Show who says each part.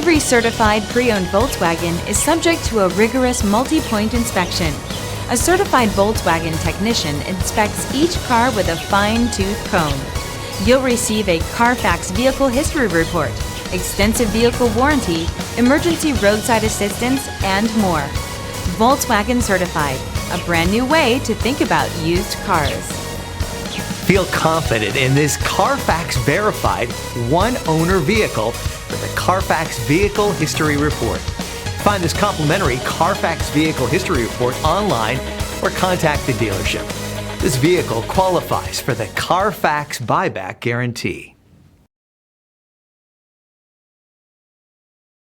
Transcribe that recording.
Speaker 1: Every certified pre-owned Volkswagen is subject to a rigorous multi-point inspection. A certified Volkswagen technician inspects each car with a fine-tooth comb. You'll receive a CARFAX vehicle history report, extensive vehicle warranty, emergency roadside assistance, and more. Volkswagen Certified, a brand new way to think about used cars.
Speaker 2: Feel confident in this CARFAX verified one-owner vehicle with a CARFAX Vehicle History Report. Find this complimentary CARFAX Vehicle History Report online or contact the dealership. This vehicle qualifies for the CARFAX Buyback Guarantee.